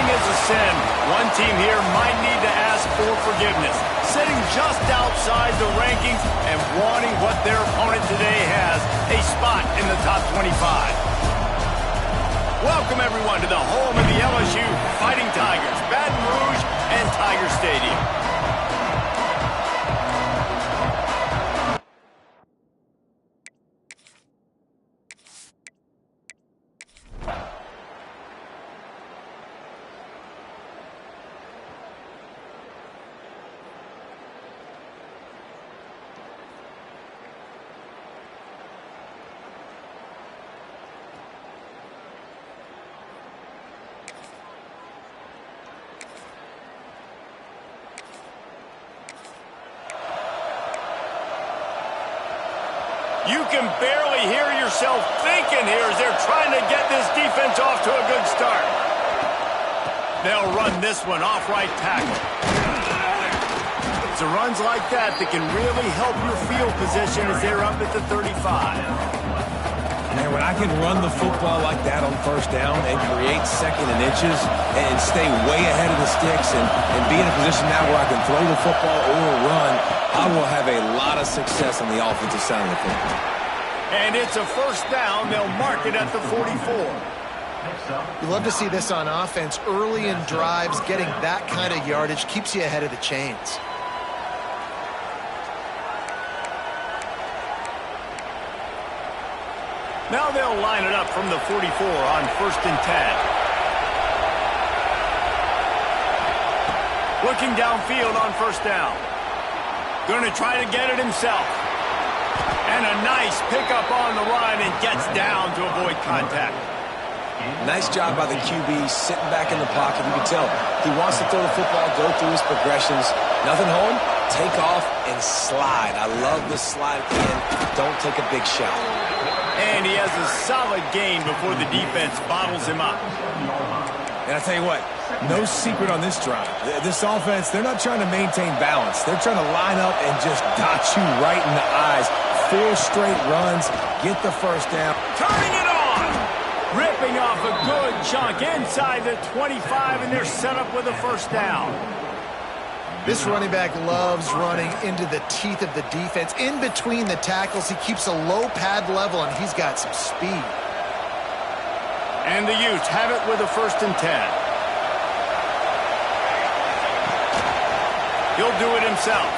Quitting is a sin. One team here might need to ask for forgiveness. Sitting just outside the rankings and wanting what their opponent today has, a spot in the top 25. Welcome, everyone, to the home of the LSU Fighting Tigers, Baton Rouge and Tiger Stadium. You can barely hear yourself thinking here as they're trying to get this defense off to a good start. They'll run this one off right tackle. It's the runs like that that can really help your field position as they're up at the 35. Man, when I can run the football like that on first down and create second and inches and stay way ahead of the sticks and be in a position now where I can throw the football or run, I will have a lot of success on the offensive side of the football. And it's a first down. They'll mark it at the 44. You love to see this on offense. Early in drives, getting that kind of yardage keeps you ahead of the chains. Now they'll line it up from the 44 on 1st and 10. Looking downfield on first down. Going to try to get it himself. And a nice pickup on the run and gets down to avoid contact. Nice job by the QB sitting back in the pocket. You can tell he wants to throw the football, go through his progressions. Nothing home, take off and slide. I love the slide in. Don't take a big shot. And he has a solid gain before the defense bottles him up. And I tell you what, no secret on this drive. This offense, they're not trying to maintain balance. They're trying to line up and just dot you right in the eyes. 4 straight runs, get the first down. Turning it on! Ripping off a good chunk inside the 25, and they're set up with a first down. This running back loves running into the teeth of the defense. In between the tackles, he keeps a low pad level, and he's got some speed. And the Utes have it with a 1st and 10. He'll do it himself.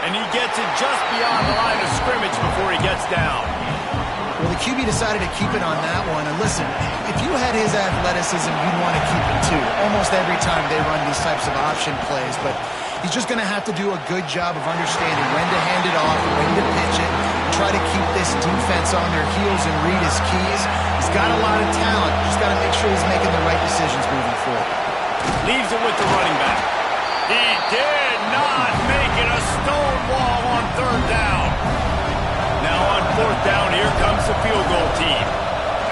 And he gets it just beyond the line of scrimmage before he gets down. Well, the QB decided to keep it on that one. And listen, if you had his athleticism, you'd want to keep it too. Almost every time they run these types of option plays. But he's just going to have to do a good job of understanding when to hand it off, when to pitch it, try to keep this defense on their heels and read his keys. He's got a lot of talent. Just got to make sure he's making the right decisions moving forward. Leaves it with the running back. He did not make it a stone wall on 3rd down. Now on 4th down, here comes the field goal team.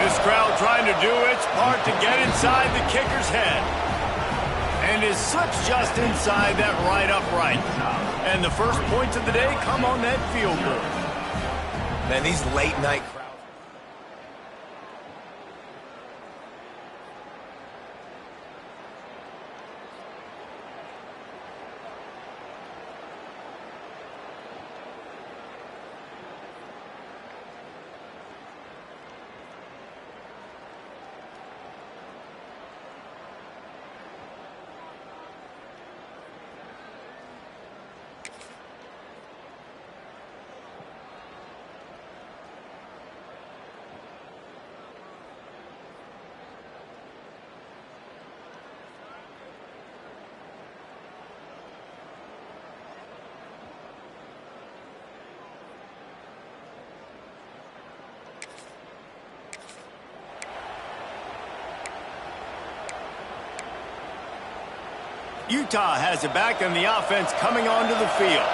This crowd trying to do its part to get inside the kicker's head. And it slips just inside that right upright. And the first points of the day come on that field goal. Man, these late night crowds. Utah has it back and the offense coming onto the field.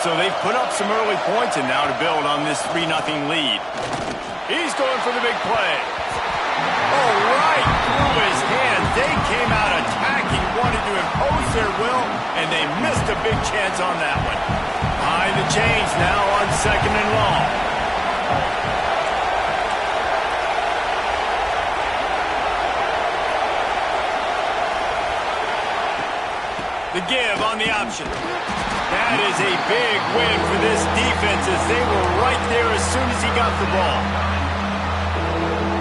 So they've put up some early points and now to build on this 3-0 lead. He's going for the big play. Oh, right through his hands. They came out attacking, wanted to impose their will, and they missed a big chance on that one. Behind the chains now on 2nd and long. The give on the option. That is a big win for this defense as they were right there as soon as he got the ball.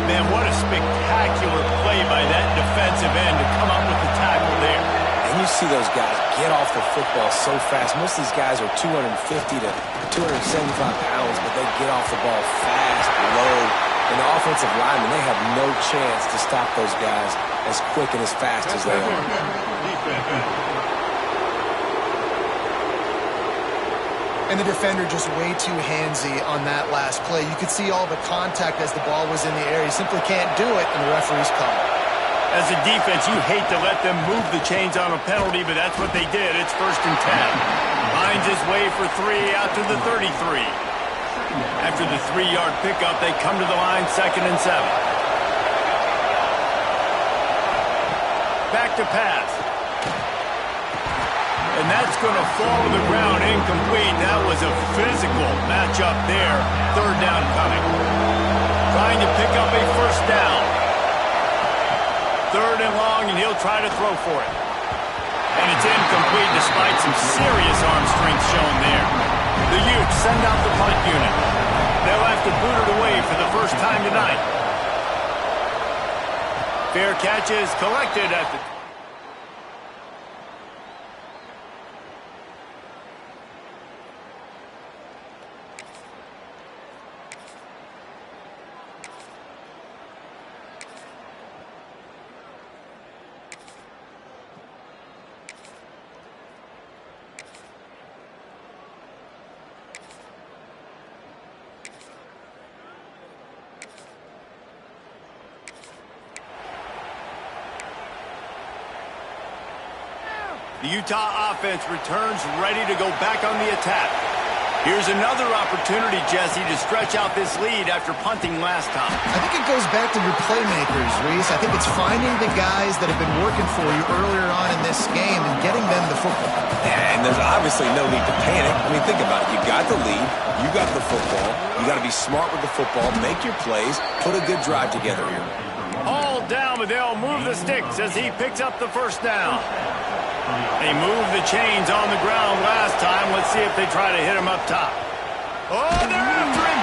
Man, what a spectacular play by that defensive end to come up with the tackle there. And you see those guys get off the football so fast. Most of these guys are 250 to 275 pounds, but they get off the ball fast, low. And the offensive linemen, they have no chance to stop those guys as quick and as fast as they are. And the defender just way too handsy on that last play. You could see all the contact as the ball was in the air. He simply can't do it, and the referee's call. As a defense, you hate to let them move the chains on a penalty, but that's what they did. It's 1st and 10. Finds his way for 3 out to the 33. After the 3-yard pickup, they come to the line, 2nd and 7. Back to pass. And that's going to fall to the ground incomplete. That was a physical matchup there. 3rd down coming. Trying to pick up a 1st down. 3rd and long, and he'll try to throw for it. And it's incomplete despite some serious arm strength shown there. The Utes send out the punt unit. They'll have to boot it away for the first time tonight. Fair catch is collected at the... The Utah offense returns ready to go back on the attack. Here's another opportunity, Jesse, to stretch out this lead after punting last time. I think it goes back to your playmakers, Reese. I think it's finding the guys that have been working for you earlier on in this game and getting them the football. And there's obviously no need to panic. I mean, think about it. You got the lead. You got the football. You got to be smart with the football. Make your plays. Put a good drive together here. All down, but they'll move the sticks as he picks up the 1st down. They moved the chains on the ground last time. Let's see if they try to hit him up top. Oh, they're after him.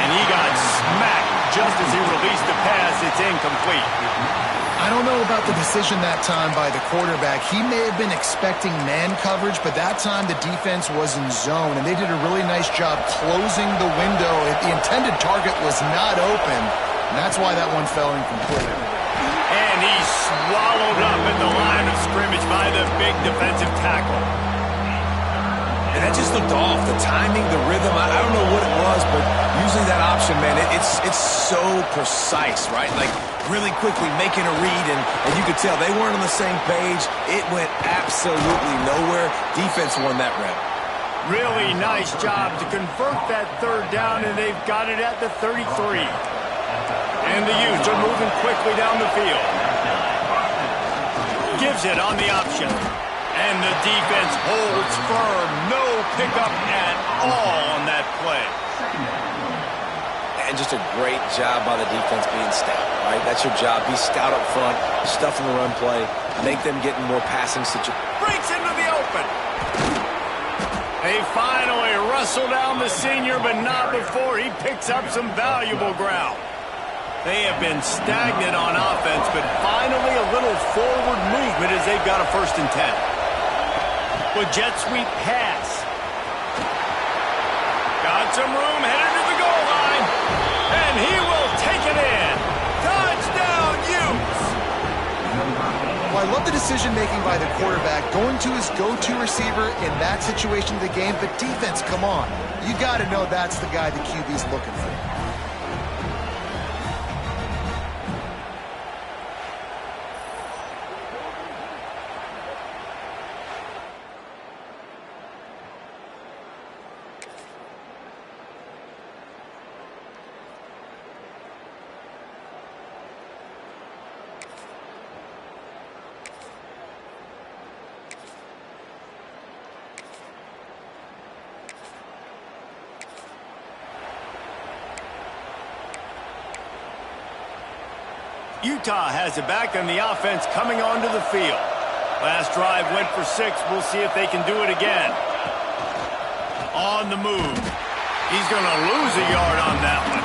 And he got smacked just as he released the pass. It's incomplete. I don't know about the decision that time by the quarterback. He may have been expecting man coverage, but that time the defense was in zone, and they did a really nice job closing the window. The intended target was not open, and that's why that one fell incomplete. And he's swallowed up at the line of scrimmage by the big defensive tackle. And that just looked off. The timing, the rhythm, I don't know what it was, but usually that option, man, it's so precise, right? Like really quickly making a read, and you could tell they weren't on the same page. It went absolutely nowhere. Defense won that round. Really nice job to convert that 3rd down, and they've got it at the 33. And the Utes are moving quickly down the field. Gives it on the option. And the defense holds firm. No pickup at all on that play. And just a great job by the defense being stout, right? That's your job. Be stout up front, stuff in the run play, make them get in more passing situations. Breaks into the open. They finally wrestle down the senior, but not before he picks up some valuable ground. They have been stagnant on offense, but finally a little forward movement as they've got a 1st and 10. With jet sweep pass. Got some room, headed to the goal line. And he will take it in. Touchdown, Utes! Well, I love the decision-making by the quarterback, going to his go-to receiver in that situation of the game. But defense, come on. You got to know that's the guy the QB's looking for. Utah has it back, and the offense coming onto the field. Last drive went for 6. We'll see if they can do it again. On the move. He's going to lose a yard on that one.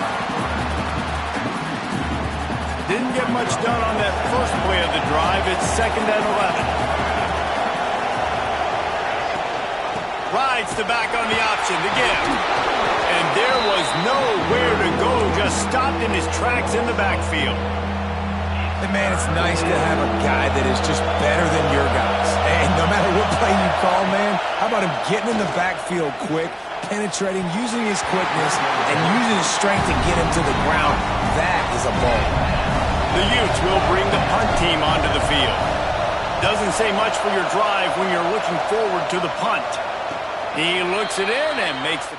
Didn't get much done on that first play of the drive. It's 2nd and 11. Rides the back on the option to give. And there was nowhere to go. Just stopped in his tracks in the backfield. And man, it's nice to have a guy that is just better than your guys. And no matter what play you call, man, how about him getting in the backfield quick, penetrating, using his quickness, and using his strength to get him to the ground. That is a ball. The Utes will bring the punt team onto the field. Doesn't say much for your drive when you're looking forward to the punt. He looks it in and makes the...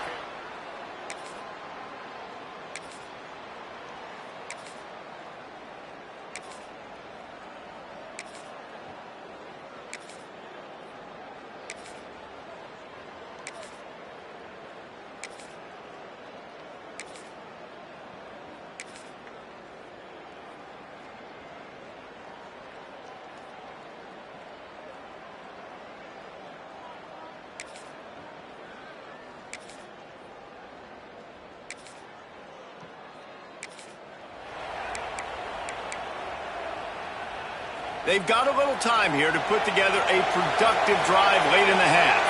They've got a little time here to put together a productive drive late in the half.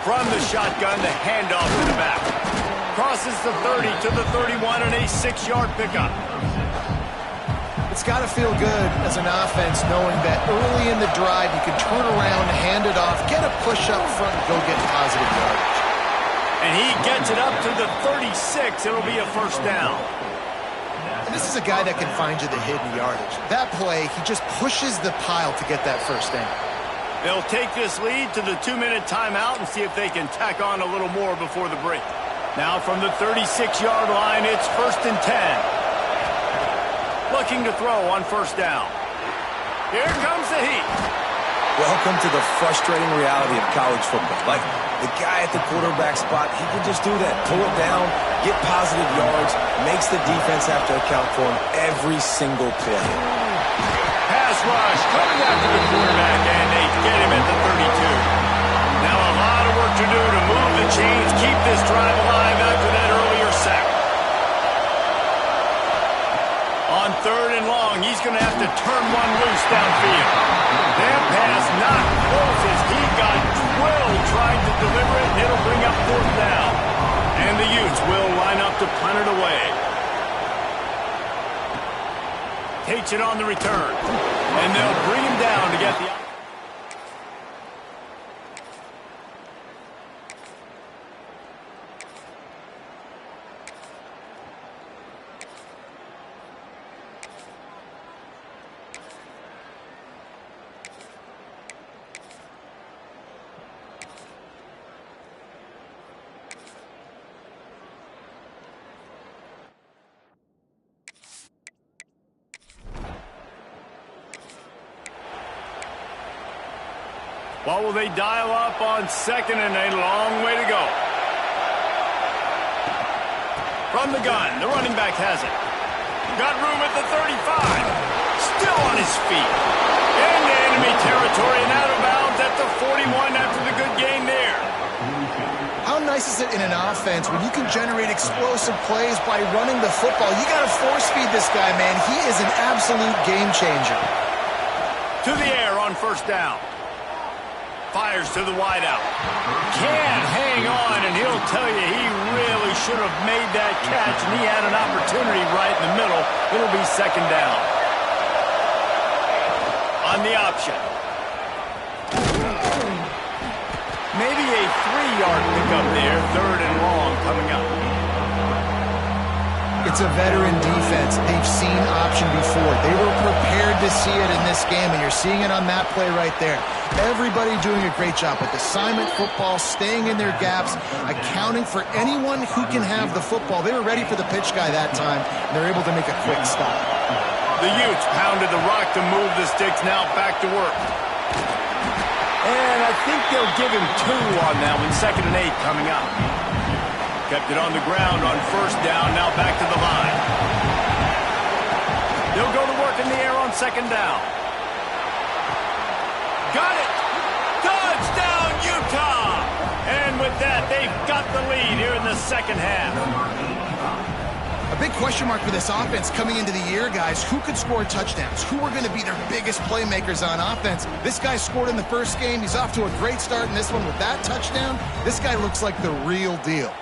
From the shotgun, the handoff to the back. Crosses the 30 to the 31 and a 6-yard pickup. It's got to feel good as an offense knowing that early in the drive you can turn around, hand it off, get a push up front, and go get positive yardage. And he gets it up to the 36. It'll be a 1st down. And this is a guy that can find you the hidden yardage. That play, he just pushes the pile to get that 1st down. They'll take this lead to the 2-minute timeout and see if they can tack on a little more before the break. Now from the 36-yard line, it's 1st and 10. Looking to throw on 1st down. Here comes the heat. Welcome to the frustrating reality of college football. Like, the guy at the quarterback spot, he can just do that. Pull it down, get positive yards, makes the defense have to account for him every single play. Pass rush coming after the quarterback, and they get him at the 32. Now a lot of work to do to move the chains, keep this drive alive after that earlier sack. On 3rd and long, he's going to have to turn one loose downfield. That pass not close as he got drilled trying to deliver it, and it'll bring up 4th down. And the Utes will line up to punt it away. Takes it on the return. And they'll bring him down to get the... What will they dial up on 2nd and a long way to go? From the gun, the running back has it. Got room at the 35. Still on his feet. Into enemy territory and out of bounds at the 41 after the good gain there. How nice is it in an offense when you can generate explosive plays by running the football? You got to force feed this guy, man. He is an absolute game changer. To the air on 1st down. Fires to the wideout. Can't hang on, and he'll tell you he really should have made that catch, and he had an opportunity right in the middle. It'll be 2nd down. On the option. Maybe a 3-yard pickup there. 3rd and long coming up. It's a veteran defense. They've seen option before. They were prepared to see it in this game, and you're seeing it on that play right there. Everybody doing a great job with assignment football, staying in their gaps, accounting for anyone who can have the football. They were ready for the pitch guy that time, and they're able to make a quick stop. The Utes pounded the rock to move the sticks. Now back to work. And I think they'll give him 2 on that one. 2nd and 8 coming up. Kept it on the ground on 1st down. Now back to the line. They'll go to work in the air on second down. Got it! Touchdown, Utah! And with that, they've got the lead here in the second half. A big question mark for this offense coming into the year, guys. Who could score touchdowns? Who are going to be their biggest playmakers on offense? This guy scored in the first game. He's off to a great start in this one with that touchdown. This guy looks like the real deal.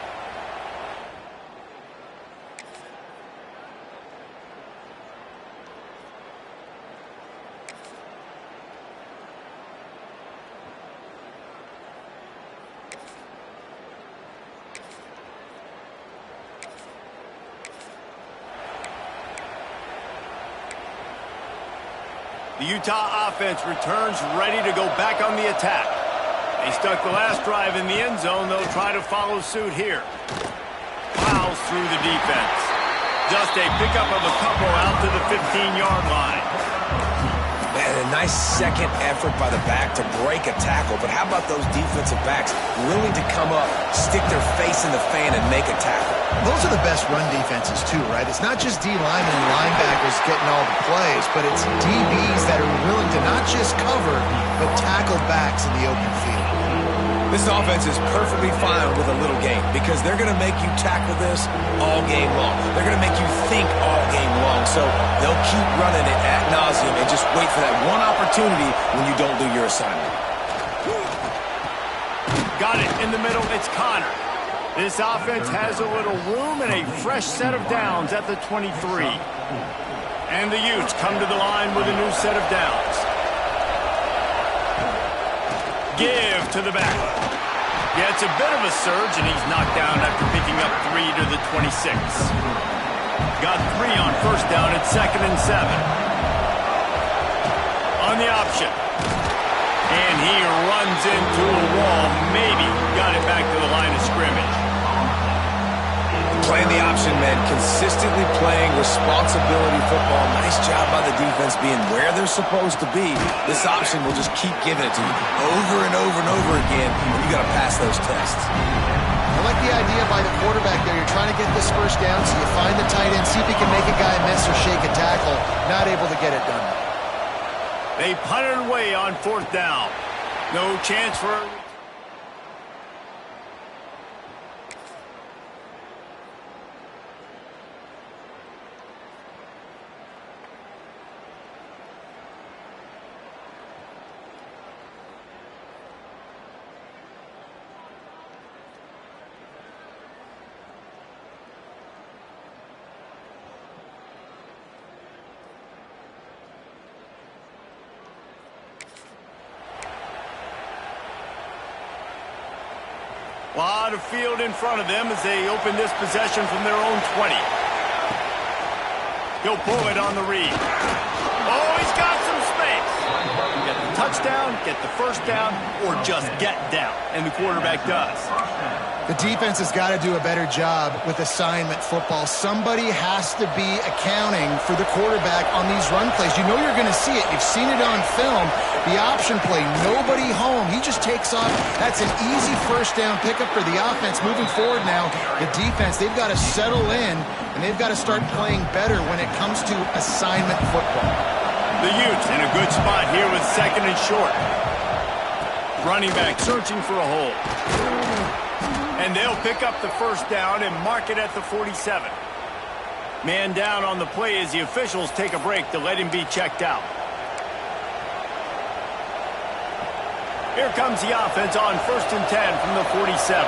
The Utah offense returns ready to go back on the attack. They stuck the last drive in the end zone. They'll try to follow suit here. Plows through the defense. Just a pickup of a couple out to the 15-yard line. Man, a nice second effort by the back to break a tackle. But how about those defensive backs willing to come up, stick their face in the fan, and make a tackle? Those are the best run defenses, too, right? It's not just D linemen and linebackers getting all the plays, but it's DBs that are willing to not just cover, but tackle backs in the open field. This offense is perfectly fine with a little game because they're going to make you tackle this all game long. They're going to make you think all game long. So they'll keep running it ad nauseum and just wait for that one opportunity when you don't do your assignment. Got it in the middle. It's Connor. This offense has a little room and a fresh set of downs at the 23. And the Utes come to the line with a new set of downs. Give to the back. Yeah, it's a bit of a surge, and he's knocked down after picking up 3 to the 26. Got 3 on first down at 2nd and 7. On the option. And he runs into a wall. Maybe got it back to the line of scrimmage. Playing the option, man. Consistently playing responsibility football. Nice job by the defense being where they're supposed to be. This option will just keep giving it to you over and over and over again, and you got to pass those tests. I like the idea by the quarterback there. You're trying to get this first down, so you find the tight end, see if he can make a guy miss or shake a tackle. Not able to get it done. They punted away on 4th down. No chance for a... lot of field in front of them as they open this possession from their own 20. He'll pull it on the read. Oh, he's got some space. Get the touchdown, get the first down, or just get down. And the quarterback does. The defense has got to do a better job with assignment football. Somebody has to be accounting for the quarterback on these run plays. You know you're going to see it. You've seen it on film. The option play, nobody home. He just takes off. That's an easy first down pickup for the offense. Moving forward now, the defense, they've got to settle in, and they've got to start playing better when it comes to assignment football. The Utes in a good spot here with 2nd and short. Running back searching for a hole. And they'll pick up the first down and mark it at the 47. Man down on the play as the officials take a break to let him be checked out. Here comes the offense on 1st and 10 from the 47.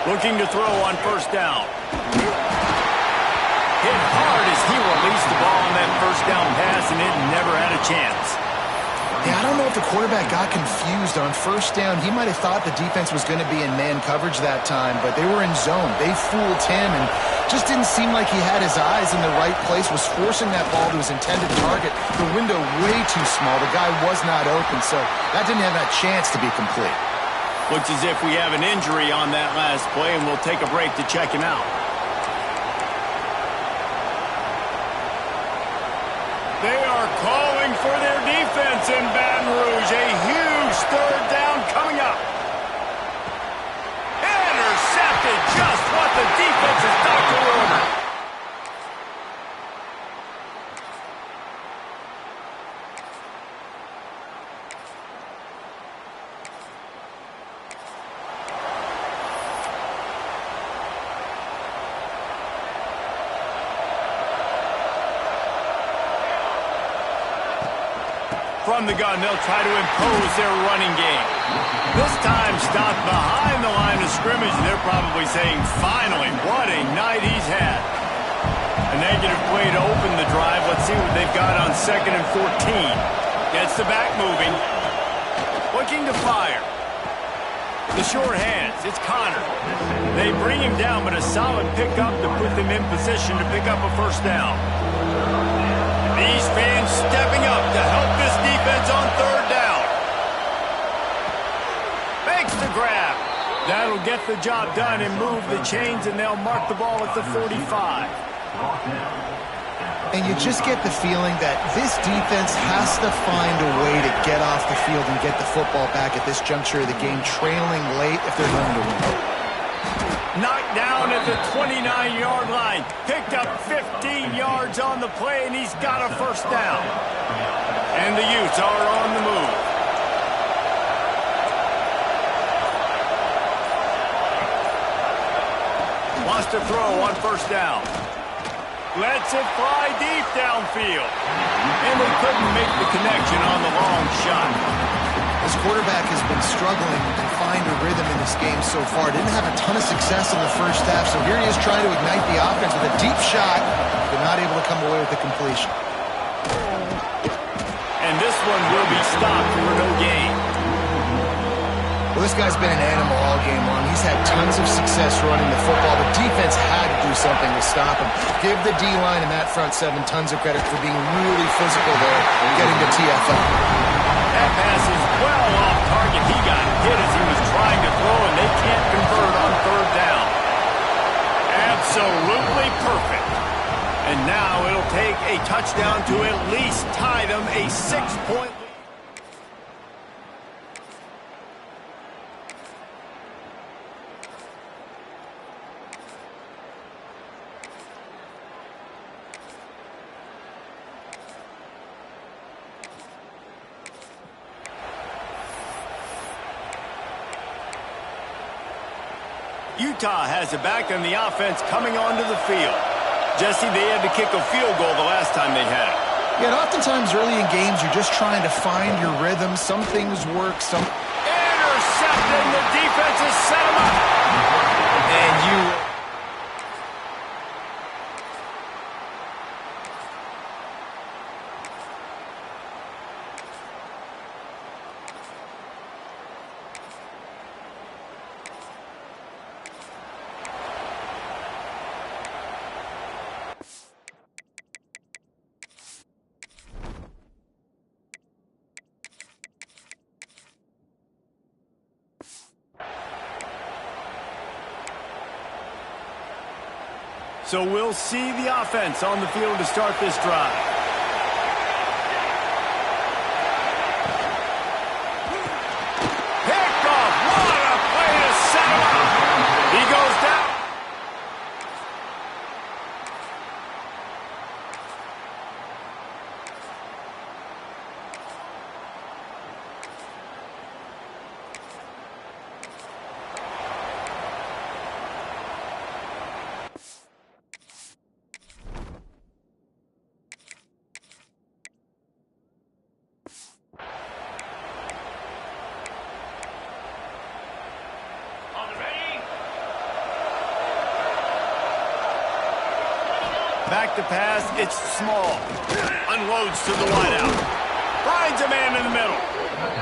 Looking to throw on first down. Hit hard as he released the ball on that first down pass, and it never had a chance. Yeah, I don't know if the quarterback got confused on first down. He might have thought the defense was going to be in man coverage that time, but they were in zone. They fooled him and just didn't seem like he had his eyes in the right place, was forcing that ball to his intended target. The window way too small. The guy was not open, so that didn't have that chance to be complete. Looks as if we have an injury on that last play, and we'll take a break to check him out. They are calling for their defense in Baton Rouge. A huge 3rd down coming up. Intercepted, just what the defense has doctored over. from the gun, they'll try to impose their running game. This time stopped behind the line of scrimmage, and they're probably saying, finally, what a night he's had. A negative play to open the drive. Let's see what they've got on 2nd and 14. Gets the back moving. Looking to fire. The short hands. It's Connor. They bring him down, but a solid pickup to put them in position to pick up a first down. These fans stepping up to help this defense on 3rd down. Makes the grab. That'll get the job done and move the chains, and they'll mark the ball at the 45. And you just get the feeling that this defense has to find a way to get off the field and get the football back at this juncture of the game, trailing late if they're going to win. Knocked down at the 29-yard line. Picked up 15 yards on the play, and he's got a first down. And the Utes are on the move. Wants to throw on first down. Lets it fly deep downfield. And they couldn't make the connection on the long shot. This quarterback has been struggling to find a rhythm in this game so far. Didn't have a ton of success in the first half, so here he is trying to ignite the offense with a deep shot, but not able to come away with the completion. And this one will be stopped for no gain. Well, this guy's been an animal all game long. He's had tons of success running the football. The defense had to do something to stop him. Give the D-line and that front seven tons of credit for being really physical there and getting the TFL. That pass is well off target. He got hit as he was trying to throw, and they can't convert on 3rd down. Absolutely perfect. And now it'll take a touchdown to at least tie them a 6-point lead. Utah has it back, and the offense coming onto the field. Jesse, they had to kick a field goal the last time they had it. Yeah, and oftentimes early in games, you're just trying to find your rhythm. Some things work, some... Intercepted, the defense has set him up. And you... So we'll see the offense on the field to start this drive. Picked off. What a play to set him up. He goes down. Back to pass, it's Small. Unloads to the wideout. Finds a man in the middle.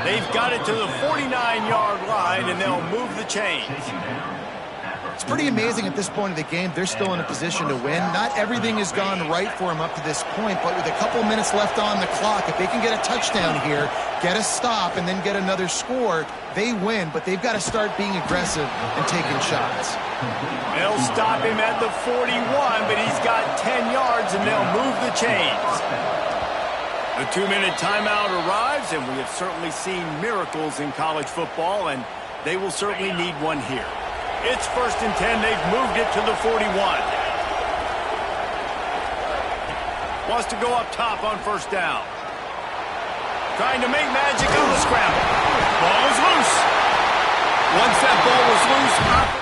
They've got it to the 49-yard line, and they'll move the chains. It's pretty amazing at this point of the game. They're still in a position to win. Not everything has gone right for them up to this point, but with a couple minutes left on the clock, if they can get a touchdown here, get a stop, and then get another score, they win, but they've got to start being aggressive and taking shots. They'll stop him at the 41, but he's got 10 yards, and they'll move the chains. A 2-minute timeout arrives, and we have certainly seen miracles in college football, and they will certainly need one here. It's 1st and 10. They've moved it to the 41. Wants to go up top on 1st down. Trying to make magic on the scramble. Ball is loose. Once that ball was loose,